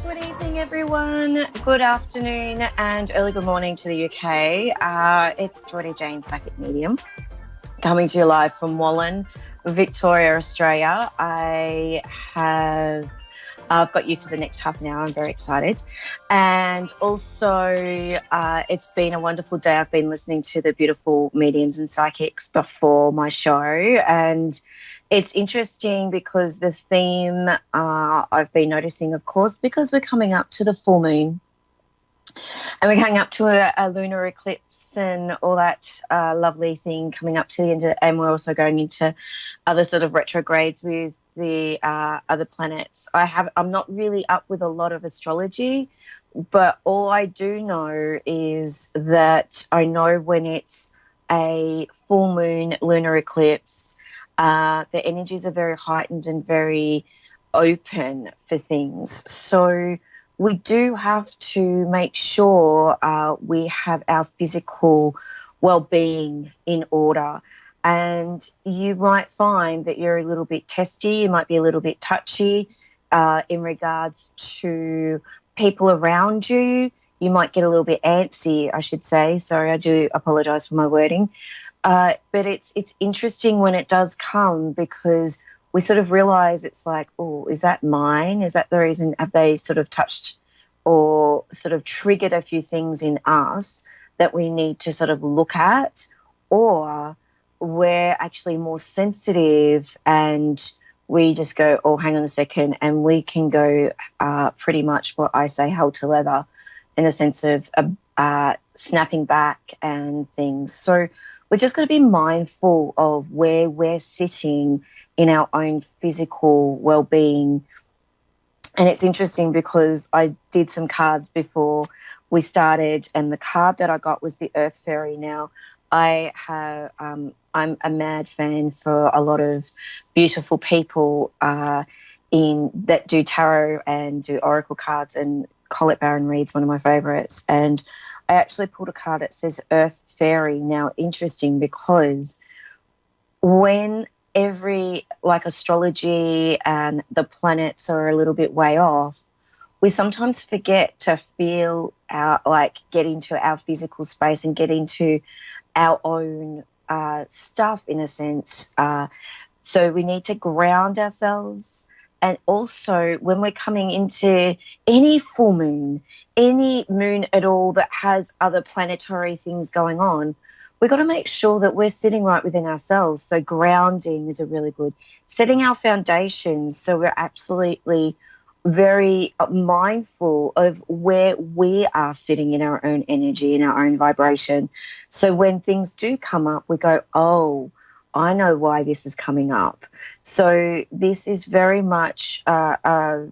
Good evening, everyone. Good afternoon and early good morning to the UK. It's Jordie Jane, Psychic Medium, coming to you live from Wallen, Victoria, Australia. I've got you for the next half an hour. I'm very excited. And also, it's been a wonderful day. I've been listening to the beautiful mediums and psychics before my show. And it's interesting because the theme I've been noticing, of course, because we're coming up to the full moon and we're coming up to a lunar eclipse and all that lovely thing coming up to the end and we're also going into other sort of retrogrades with the other planets. I'm not really up with a lot of astrology, but all I do know is that I know when it's a full moon lunar eclipse, the energies are very heightened and very open for things. So we do have to make sure we have our physical well-being in order. And you might find that you're a little bit testy, you might be a little bit touchy in regards to people around you. You might get a little bit antsy, I should say. Sorry, I do apologise for my wording. But it's interesting when it does come because we sort of realise it's like, oh, is that mine? Is that the reason? Have they sort of touched or sort of triggered a few things in us that we need to sort of look at? Or we're actually more sensitive and we just go, oh, hang on a second, and we can go pretty much what I say hell to leather in a sense of snapping back and things. So we're just going to be mindful of where we're sitting in our own physical well-being. And it's interesting because I did some cards before we started and the card that I got was the Earth Fairy. Now, I'm a mad fan for a lot of beautiful people that do tarot and do oracle cards, and Colette Baron Reid's one of my favourites. And I actually pulled a card that says Earth Fairy. Now, interesting because when astrology and the planets are a little bit way off, we sometimes forget to feel get into our physical space and get into our own stuff in a sense. So we need to ground ourselves. And also when we're coming into any full moon, any moon at all that has other planetary things going on, we've got to make sure that we're sitting right within ourselves. So grounding is a really good, setting our foundations so we're absolutely very mindful of where we are sitting in our own energy, in our own vibration. So when things do come up, we go, oh, I know why this is coming up. So this is very much a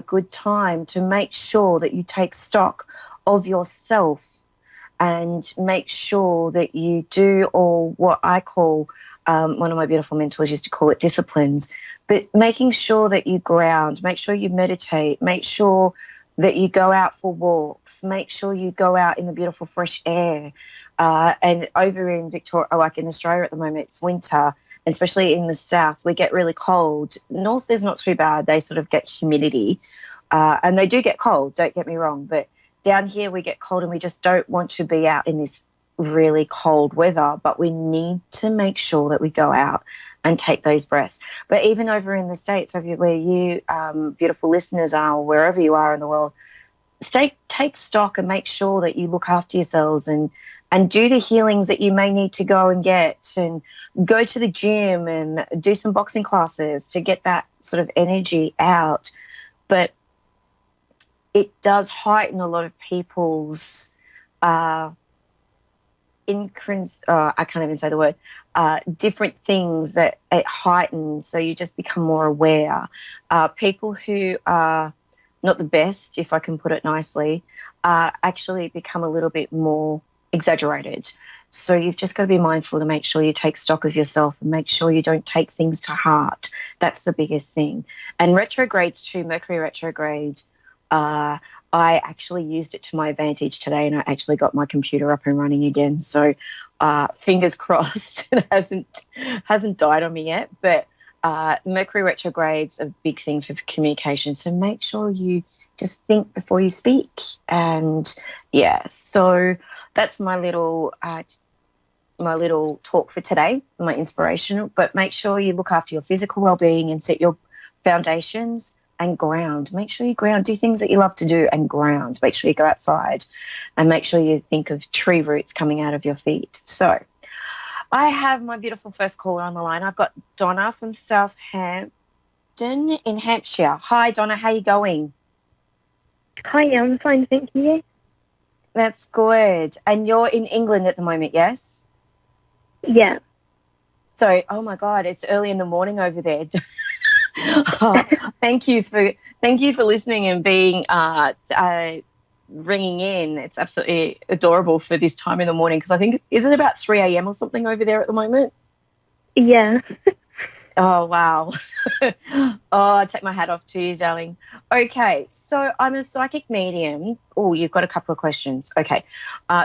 good time to make sure that you take stock of yourself and make sure that you do all what I call, one of my beautiful mentors used to call it disciplines, but making sure that you ground, make sure you meditate, make sure that you go out for walks, make sure you go out in the beautiful fresh air. And over in Victoria, like in Australia at the moment, it's winter, and especially in the south, we get really cold. North is not too bad. They sort of get humidity, and they do get cold, don't get me wrong, but down here we get cold and we just don't want to be out in this really cold weather, but we need to make sure that we go out and take those breaths. But even over in the States, where you beautiful listeners are, or wherever you are in the world, take stock and make sure that you look after yourselves and do the healings that you may need to go and get, and go to the gym and do some boxing classes to get that sort of energy out. But it does heighten a lot of people's I can't even say the word, different things that it heightens, so you just become more aware. People who are not the best, if I can put it nicely, actually become a little bit more exaggerated. So you've just got to be mindful to make sure you take stock of yourself and make sure you don't take things to heart. That's the biggest thing. And retrogrades too, Mercury retrograde, I actually used it to my advantage today, and I actually got my computer up and running again. So fingers crossed it hasn't died on me yet. But Mercury retrograde's a big thing for communication. So make sure you just think before you speak. And yeah, so that's my little talk for today, my inspirational. But make sure you look after your physical well-being and set your foundations and ground. Make sure you ground, do things that you love to do and ground. Make sure you go outside and make sure you think of tree roots coming out of your feet. So I have my beautiful first caller on the line. I've got Donna from Southampton in Hampshire. Hi, Donna. How you going? Hi, I'm fine, thank you. That's good. And you're in England at the moment, yes? Yeah. So, oh my God, it's early in the morning over there. Oh, thank you for listening and being ringing in. It's absolutely adorable for this time in the morning because I think, is it about 3 a.m. or something over there at the moment? Yeah. Oh, wow. Oh, I take my hat off to you, darling. Okay, so I'm a psychic medium. Oh, you've got a couple of questions. Okay.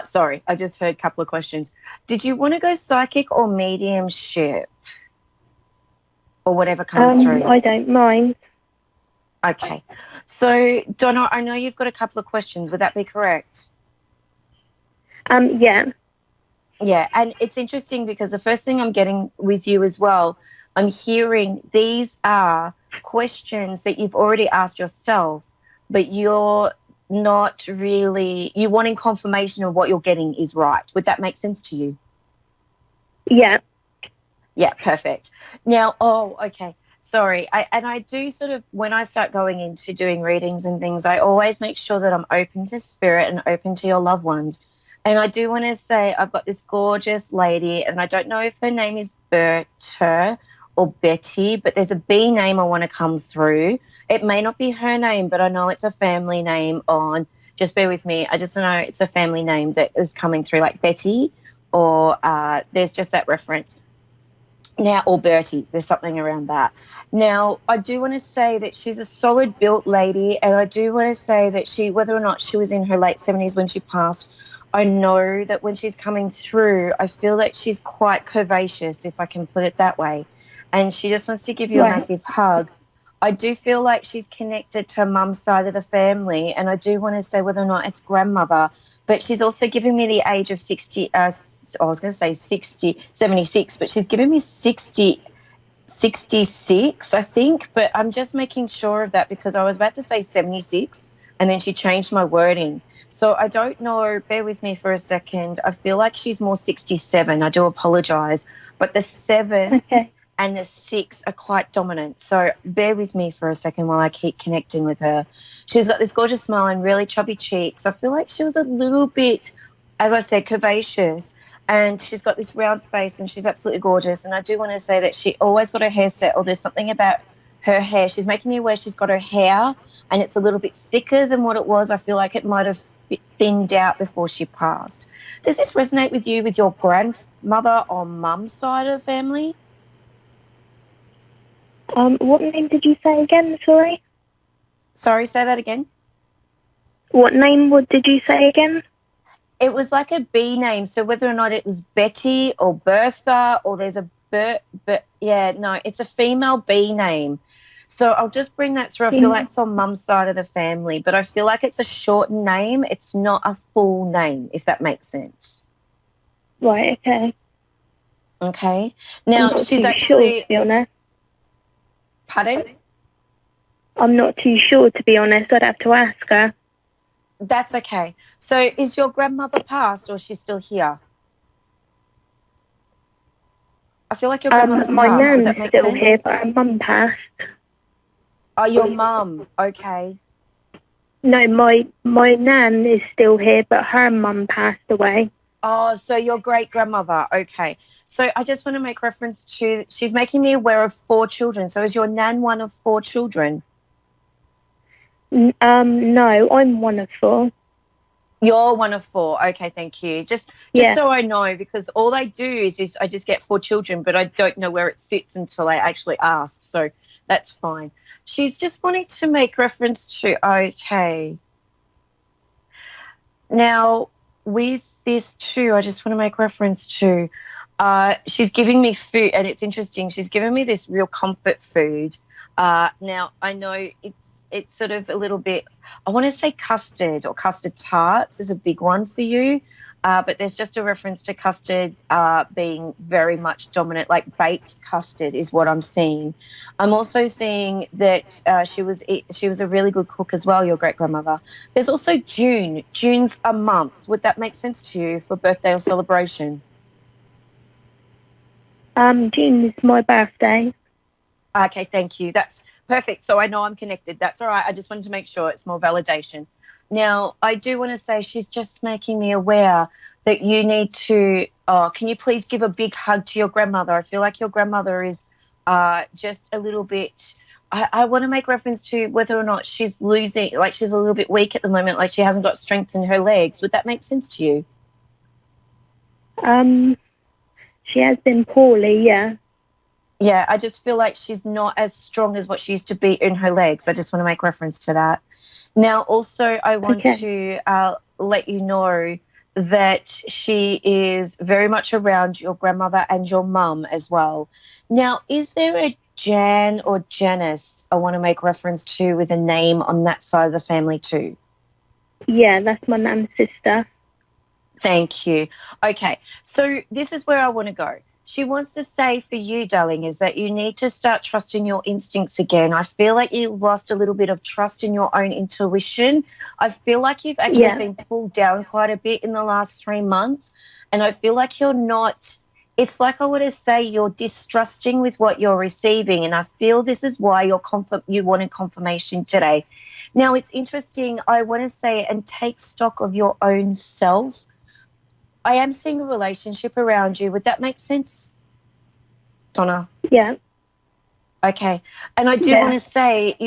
Sorry, I just heard a couple of questions. Did you want to go psychic or mediumship? Or whatever comes through? I don't mind. Okay. So, Donna, I know you've got a couple of questions. Would that be correct? Yeah. Yeah, and it's interesting because the first thing I'm getting with you as well, I'm hearing these are questions that you've already asked yourself, but you're not really, you're wanting confirmation of what you're getting is right. Would that make sense to you? Yeah. Yeah, perfect. Now, oh, okay. Sorry. I do sort of, when I start going into doing readings and things, I always make sure that I'm open to spirit and open to your loved ones. And I do want to say I've got this gorgeous lady, and I don't know if her name is Berta or Betty, but there's a B name I want to come through. It may not be her name, but I know it's a family name on, just bear with me, I just know it's a family name that is coming through, like Betty, or there's just that reference. Now, or Bertie, there's something around that. Now, I do want to say that she's a solid built lady, and I do want to say that she, whether or not she was in her late 70s when she passed, I know that when she's coming through, I feel that she's quite curvaceous, if I can put it that way, and she just wants to give you a massive hug. I do feel like she's connected to mum's side of the family, and I do want to say whether or not it's grandmother, but she's also giving me the age of 60, I was going to say 60, 76, but she's giving me 66, I think, but I'm just making sure of that because I was about to say 76 and then she changed my wording. So I don't know, bear with me for a second. I feel like she's more 67. I do apologise, but the 7 and the 6 are quite dominant. So bear with me for a second while I keep connecting with her. She's got this gorgeous smile and really chubby cheeks. I feel like she was a little bit, as I said, curvaceous, and she's got this round face and she's absolutely gorgeous. And I do want to say that she always got her hair set, or there's something about her hair. She's making me aware she's got her hair and it's a little bit thicker than what it was. I feel like it might have thinned out before she passed. Does this resonate with you with your grandmother on mum's side of the family? What name did you say again? Sorry? Sorry, say that again. What name did you say again? It was like a B name, so whether or not it was Betty or Bertha or there's a it's a female B name. So I'll just bring that through. I feel like it's on mum's side of the family, but I feel like it's a shortened name. It's not a full name, if that makes sense. Right, okay. Okay. Now, she's actually... sure, to be honest. Pardon? I'm not too sure, to be honest. I'd have to ask her. That's okay. So is your grandmother passed or is she still here? I feel like your grandmother's my passed. nan's Would that make still sense? here, but her mum passed. Oh, your mum. Okay. No, my nan is still here, but her mum passed away. Oh, so your great-grandmother. Okay. So I just want to make reference to, she's making me aware of 4 children. So is your nan one of 4 children? No, I'm one of 4. You're one of 4. Okay, thank you. Just so I know, because all I do is I just get 4 children, but I don't know where it sits until I actually ask. So that's fine. She's just wanting to make reference to, okay. Now, with this too, I just want to make reference to, she's giving me food, and it's interesting. She's given me this real comfort food. Now, I know it's it's sort of a little bit, I want to say custard or custard tarts is a big one for you, but there's just a reference to custard being very much dominant, like baked custard is what I'm seeing. I'm also seeing that she was a really good cook as well, your great-grandmother. There's also June. June's a month. Would that make sense to you for birthday or celebration? June is my birthday. Okay, thank you. That's perfect. So I know I'm connected. That's all right. I just wanted to make sure it's more validation. Now, I do want to say she's just making me aware that you need to, can you please give a big hug to your grandmother? I feel like your grandmother is just a little bit, I want to make reference to whether or not she's losing, like she's a little bit weak at the moment, like she hasn't got strength in her legs. Would that make sense to you? She has been poorly, yeah. Yeah, I just feel like she's not as strong as what she used to be in her legs. I just want to make reference to that. Now, also, I want to let you know that she is very much around your grandmother and your mum as well. Now, is there a Jan or Janice I want to make reference to with a name on that side of the family too? Yeah, that's my nan's sister. Thank you. Okay, so this is where I want to go. She wants to say for you, darling, is that you need to start trusting your instincts again. I feel like you lost a little bit of trust in your own intuition. I feel like you've actually been pulled down quite a bit in the last 3 months, and I feel like you're not, it's like I want to say you're distrusting with what you're receiving, and I feel this is why you wanted confirmation today. Now, it's interesting, I want to say, and take stock of your own self. I am seeing a relationship around you. Would that make sense, Donna? Yeah. Okay. And I do want to say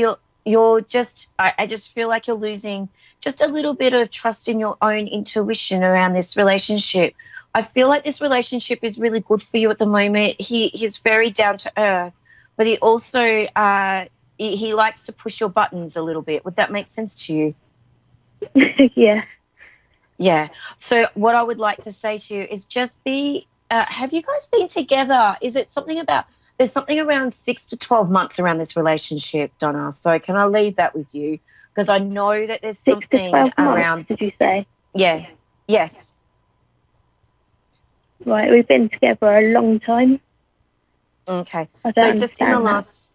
you're just, I just feel like you're losing just a little bit of trust in your own intuition around this relationship. I feel like this relationship is really good for you at the moment. He's very down to earth, but he also, he likes to push your buttons a little bit. Would that make sense to you? Yeah. Yeah. So what I would like to say to you is just be, have you guys been together? Is it something about, there's something around 6 to 12 months around this relationship, Donna. So can I leave that with you? Because I know that there's something 6 to 12 around. months, did you say? Yeah. Yes. Right. We've been together a long time. Okay. So just in the last,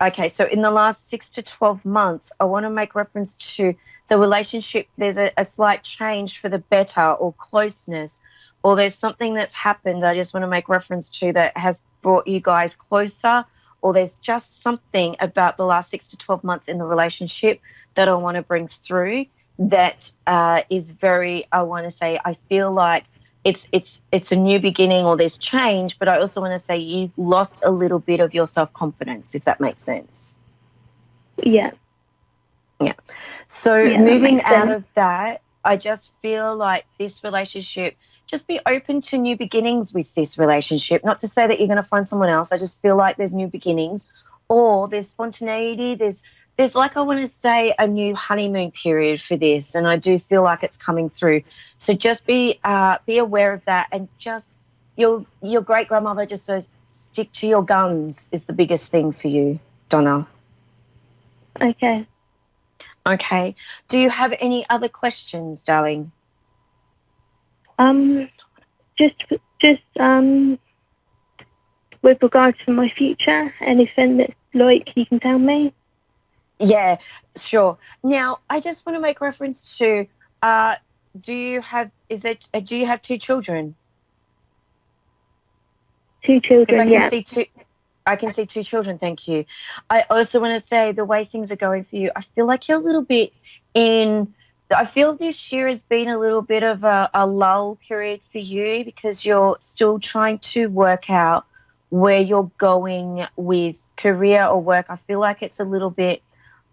okay, so in the last 6 to 12 months, I want to make reference to the relationship. There's a slight change for the better or closeness, or there's something that's happened I just want to make reference to that has brought you guys closer, or there's just something about the last 6 to 12 months in the relationship that I want to bring through that is very, I want to say, I feel like it's a new beginning or there's change, but I also want to say you've lost a little bit of your self-confidence, if that makes sense. Yeah. Yeah. So moving out of that, I just feel like this relationship, just be open to new beginnings with this relationship. Not to say that you're going to find someone else. I just feel like there's new beginnings, or there's spontaneity. There's like, I want to say, a new honeymoon period for this, and I do feel like it's coming through. So just be aware of that, and just your great grandmother just says stick to your guns is the biggest thing for you, Donna. Okay. Okay. Do you have any other questions, darling? Just with regards to my future, anything that like you can tell me? Yeah, sure. Now, I just want to make reference to, do you have 2 children? 2 children, Because I can see 2 children, thank you. I also want to say the way things are going for you, I feel like you're a little bit I feel this year has been a little bit of a lull period for you because you're still trying to work out where you're going with career or work. I feel like it's a little bit,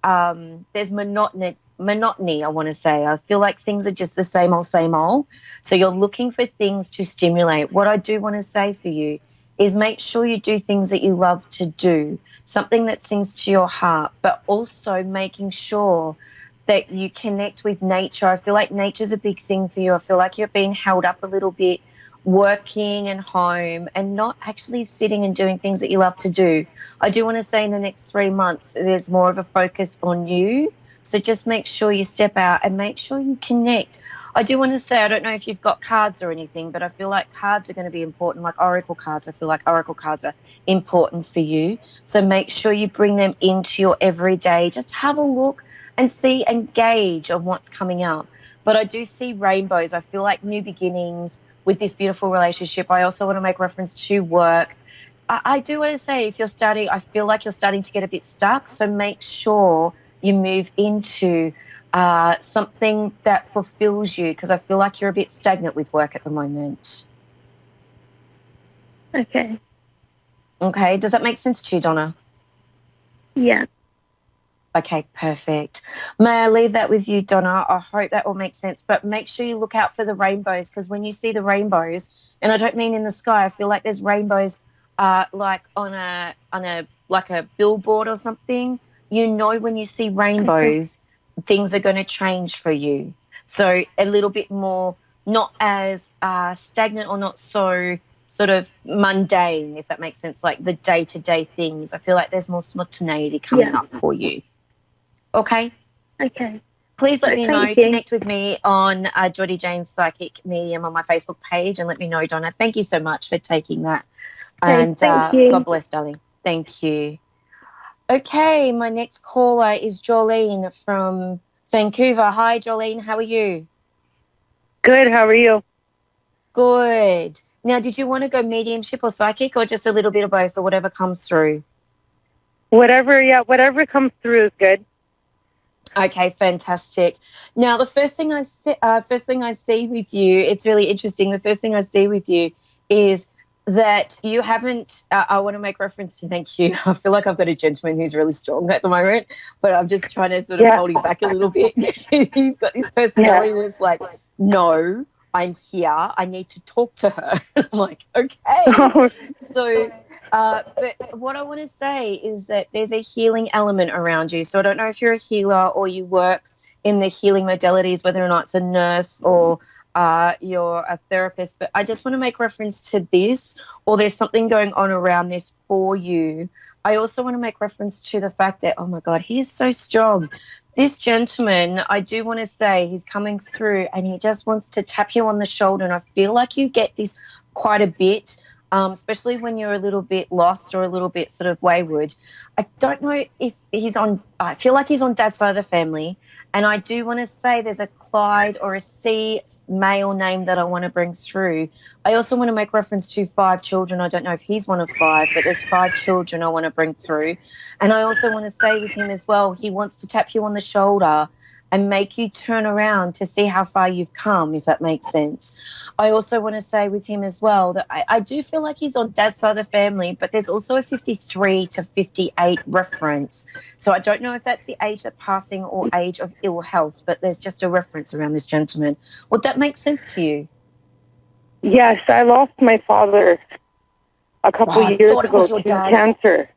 there's monotony, I want to say. I feel like things are just the same old, same old. So you're looking for things to stimulate. What I do want to say for you is make sure you do things that you love to do, something that sings to your heart, but also making sure that you connect with nature. I feel like nature's a big thing for you. I feel like you're being held up a little bit working and home and not actually sitting and doing things that you love to do. I do want to say in the next 3 months there's more of a focus on you. So just make sure you step out and make sure you connect. I do want to say, I don't know if you've got cards or anything, but I feel like cards are going to be important, like oracle cards. I feel like oracle cards are important for you. So make sure you bring them into your everyday. Just have a look and see and gauge on what's coming out. But I do see rainbows. I feel like new beginnings with this beautiful relationship. I also want to make reference to work. I do want to say, if you're studying, I feel like you're starting to get a bit stuck. So make sure you move into something that fulfills you, because I feel like you're a bit stagnant with work at the moment. Okay. Okay. Does that make sense to you, Donna? Yeah. Okay, perfect. May I leave that with you, Donna? I hope that all makes sense. But make sure you look out for the rainbows, because when you see the rainbows, and I don't mean in the sky, I feel like there's rainbows like on a like a billboard or something. You know, when you see rainbows, things are going to change for you. So a little bit more, not as stagnant or not so sort of mundane, if that makes sense, like the day-to-day things. I feel like there's more spontaneity coming up for you. Okay? Okay. Please let me know. Thank you. Connect with me on Jordie Jane's Psychic Medium on my Facebook page and let me know, Donna. Thank you so much for taking that. Okay, And thank you. God bless, darling. Thank you. Okay, my next caller is Jolene from Vancouver. Hi, Jolene. How are you? Good. How are you? Good. Now, did you want to go mediumship or psychic, or just a little bit of both, or whatever comes through? Whatever comes through is good. Okay, fantastic. Now, the first thing I see with you, it's really interesting. The first thing I see with you is that you haven't. I want to make reference to. Thank you. I feel like I've got a gentleman who's really strong at the moment, but I'm just trying to sort of hold him back a little bit. He's got this personality that's like, no, I'm here. I need to talk to her. I'm like, okay. So, but what I want to say is that there's a healing element around you. So I don't know if you're a healer or you work in the healing modalities, whether or not it's a nurse or you're a therapist, but I just want to make reference to this, or there's something going on around this for you. I also want to make reference to the fact that, oh my God, he is so strong. This gentleman, I do want to say, he's coming through and he just wants to tap you on the shoulder, and I feel like you get this quite a bit, especially when you're a little bit lost or a little bit sort of wayward. I don't know if I feel like he's on Dad's side of the family. And I do want to say there's a Clyde or a C male name that I want to bring through. I also want to make reference to 5 children. I don't know if he's one of 5, but there's 5 children I want to bring through. And I also want to say with him as well, he wants to tap you on the shoulder and make you turn around to see how far you've come, if that makes sense. I also want to say with him as well that I do feel like he's on Dad's side of the family, but there's also a 53 to 58 reference. So I don't know if that's the age of passing or age of ill health, but there's just a reference around this gentleman. Would that make sense to you? Yes, I lost my father a couple of years ago to cancer.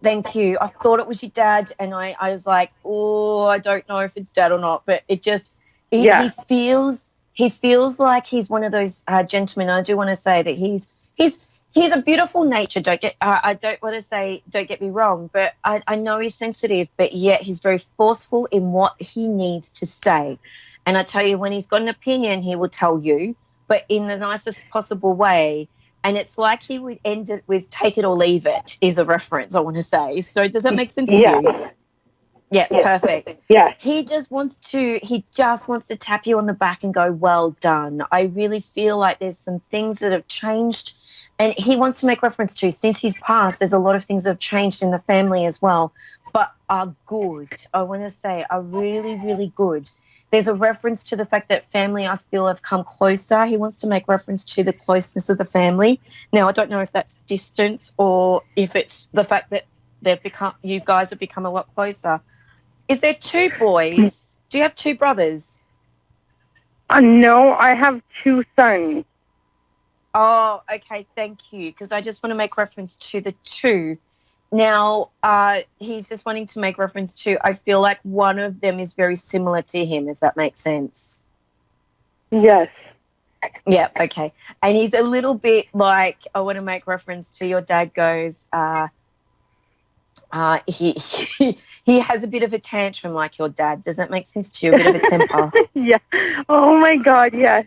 Thank you. I thought it was your dad, and I was like, oh, I don't know if it's Dad or not, but it just he feels like he's one of those gentlemen. I do want to say that he's a beautiful nature. I don't want to say, don't get me wrong, but I know he's sensitive, but yet he's very forceful in what he needs to say. And I tell you, when he's got an opinion, he will tell you, but in the nicest possible way. And it's like he would end it with "take it or leave it" is a reference, I want to say. So does that make sense to you? Yeah, perfect. Yeah. He just wants to tap you on the back and go, well done. I really feel like there's some things that have changed, and he wants to make reference to, since he's passed, there's a lot of things that have changed in the family as well, but are good. I want to say are really, really good. There's a reference to the fact that family, I feel, have come closer. He wants to make reference to the closeness of the family. Now, I don't know if that's distance or if it's the fact that you guys have become a lot closer. Is there 2 boys? Do you have 2 brothers? No, I have 2 sons. Oh, okay, thank you, because I just want to make reference to the 2. Now, he's just wanting to make reference to, I feel like one of them is very similar to him, if that makes sense. Yes. Yeah, okay. And he's a little bit like, I want to make reference to your dad goes, he has a bit of a tantrum like your dad. Does that make sense to you? A bit of a temper. Yeah. Oh my God. Yes.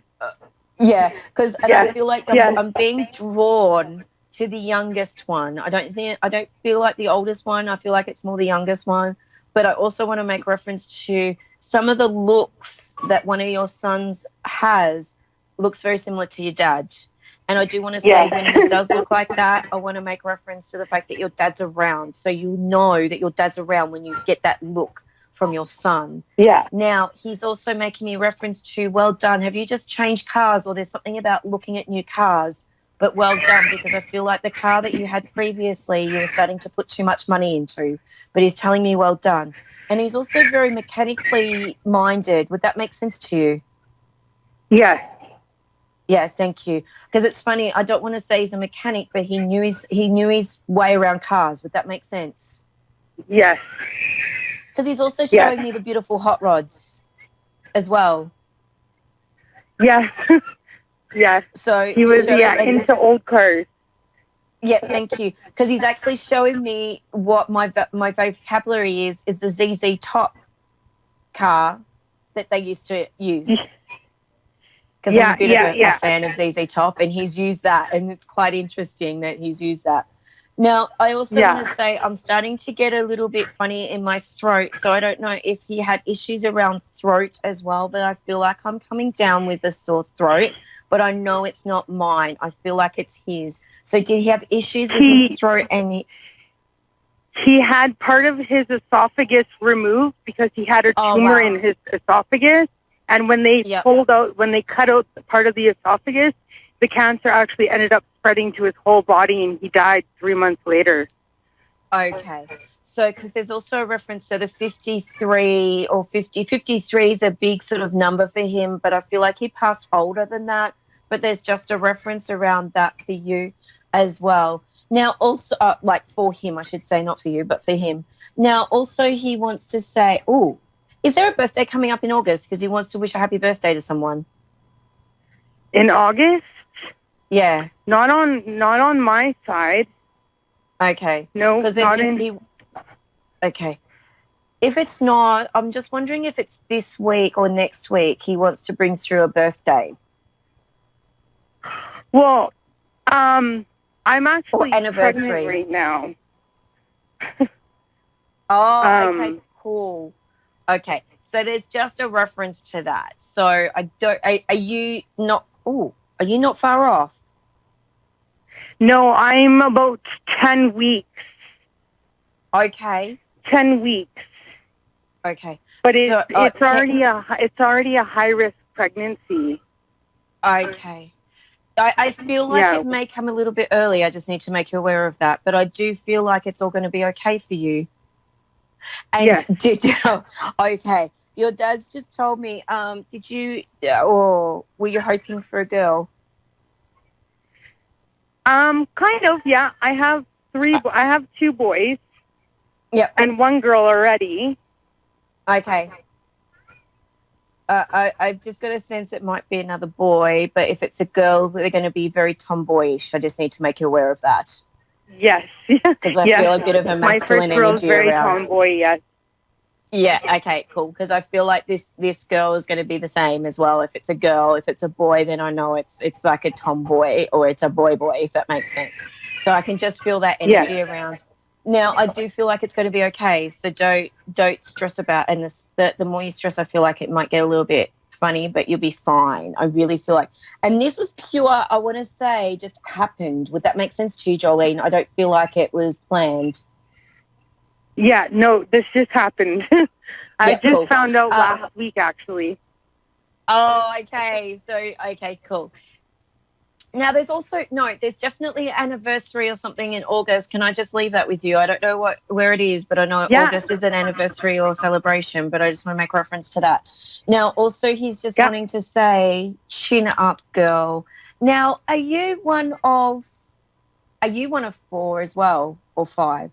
Yeah, because Yes. I feel like Yes. I'm being drawn to the youngest one. I don't feel like the oldest one. I feel like it's more the youngest one. But I also want to make reference to some of the looks that one of your sons has looks very similar to your dad. And I do want to say when he does look like that, I want to make reference to the fact that your dad's around. So you know that your dad's around when you get that look from your son. Yeah. Now, he's also making me reference to, well done, have you just changed cars? Or there's something about looking at new cars, but well done, because I feel like the car that you had previously, you were starting to put too much money into, but he's telling me well done. And he's also very mechanically minded. Would that make sense to you? Yes. Yeah, thank you. Because it's funny, I don't want to say he's a mechanic, but he knew his way around cars. Would that make sense? Yes. Because he's also showing me the beautiful hot rods as well. Yes. Yes. So he was into old cars. Yeah, thank you. Because he's actually showing me what my vocabulary is the ZZ Top car that they used to use. Because I'm a bit of a fan of ZZ Top, and he's used that, and it's quite interesting that he's used that. Now, I also want to say I'm starting to get a little bit funny in my throat, so I don't know if he had issues around throat as well, but I feel like I'm coming down with a sore throat, but I know it's not mine. I feel like it's his. So did he have issues with his throat? And he had part of his esophagus removed because he had a tumor in his esophagus, and when they cut out part of the esophagus, the cancer actually ended up spreading to his whole body, and he died 3 months later. Okay. So, because there's also a reference to the 53 or 50. 53 is a big sort of number for him, but I feel like he passed older than that. But there's just a reference around that for you as well. Now, also, like for him, I should say, not for you, but for him. Now, also, he wants to say, oh, is there a birthday coming up in August? Because he wants to wish a happy birthday to someone. In August? Yeah. Not on my side. Okay. No, because okay. If it's not, I'm just wondering if it's this week or next week he wants to bring through a birthday. Well, I'm actually anniversary pregnant right now. Okay, cool. Okay, so there's just a reference to that. So I don't. Are you not? Oh, are you not far off? No, I'm about 10 weeks. Okay. 10 weeks. Okay. But it's already a high risk pregnancy. Okay. I feel like it may come a little bit early. I just need to make you aware of that. But I do feel like it's all going to be okay for you. And okay. Your dad's just told me, did you, or were you hoping for a girl? Kind of, yeah. I have two boys. Yep. And one girl already. Okay. I've just got a sense it might be another boy, but if it's a girl, they're going to be very tomboyish. I just need to make you aware of that. Yes. Because I feel a bit of a masculine energy very around. Tomboy, yes. Yeah, okay, cool. Because I feel like this girl is going to be the same as well. If it's a girl, if it's a boy, then I know it's like a tomboy or it's a boy, if that makes sense. So I can just feel that energy around. Now, I do feel like it's going to be okay, so don't stress about it. And the more you stress, I feel like it might get a little bit funny, but you'll be fine. I really feel like. And this was pure, I want to say, just happened. Would that make sense to you, Jolene? I don't feel like it was planned. Yeah, no, this just happened. I just found out last week, actually. Oh, okay. So, okay, cool. Now, there's definitely an anniversary or something in August. Can I just leave that with you? I don't know where it is, but I know August is an anniversary or celebration, but I just want to make reference to that. Now, also, he's just wanting to say, chin up, girl. Now, are you one of 4 as well, or 5?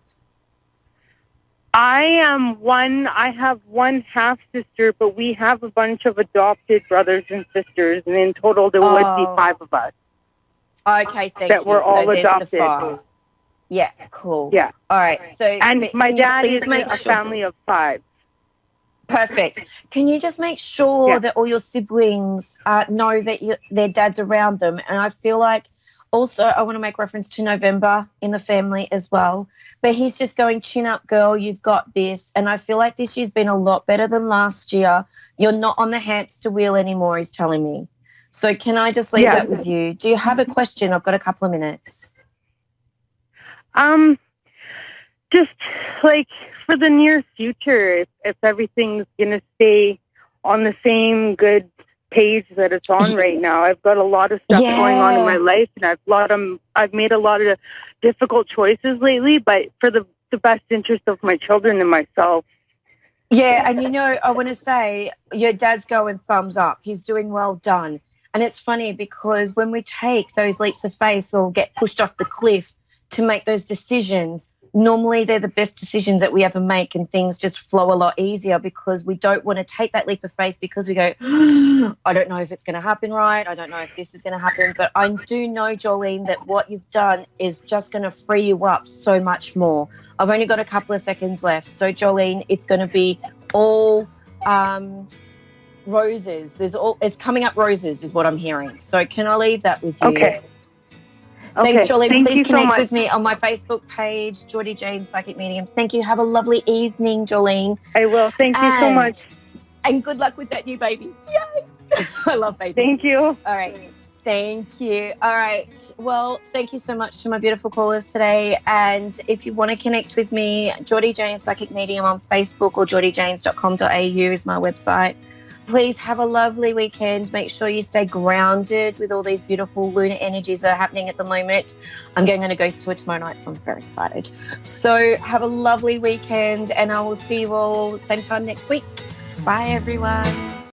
I have one half sister, but we have a bunch of adopted brothers and sisters, and in total there would be 5 of us. Okay, thank you. That were all adopted. Yeah, cool. Yeah. All right. So, and my dad is a family of 5. Perfect. Can you just make sure that all your siblings know that their dad's around them? And I feel like also I want to make reference to November in the family as well. But he's just going, chin up, girl, you've got this. And I feel like this year's been a lot better than last year. You're not on the hamster wheel anymore, he's telling me. So can I just leave that with you? Do you have a question? I've got a couple of minutes. Just like for the near future, if everything's going to stay on the same good page that it's on right now. I've got a lot of stuff going on in my life, and I've made a lot of difficult choices lately, but for the best interest of my children and myself. Yeah, and I want to say your dad's going thumbs up. He's doing well done. And it's funny because when we take those leaps of faith or get pushed off the cliff to make those decisions, normally they're the best decisions that we ever make, and things just flow a lot easier because we don't want to take that leap of faith because we go, I don't know if it's going to happen right. I don't know if this is going to happen. But I do know, Jolene, that what you've done is just going to free you up so much more. I've only got a couple of seconds left. So, Jolene, it's going to be all roses. It's coming up roses is what I'm hearing. So can I leave that with you? Okay. Thanks, Jolene. Please connect so with me on my Facebook page, Jordie Jane Psychic Medium. Thank you. Have a lovely evening, Jolene. I will. Thank you so much. And good luck with that new baby. Yay! I love babies. Thank you. All right. Thank you. All right. Well, thank you so much to my beautiful callers today. And if you want to connect with me, Jordie Jane Psychic Medium on Facebook or jordiejanes.com.au is my website. Please have a lovely weekend. Make sure you stay grounded with all these beautiful lunar energies that are happening at the moment. I'm going on a ghost tour tomorrow night, so I'm very excited. So have a lovely weekend, and I will see you all same time next week. Bye, everyone.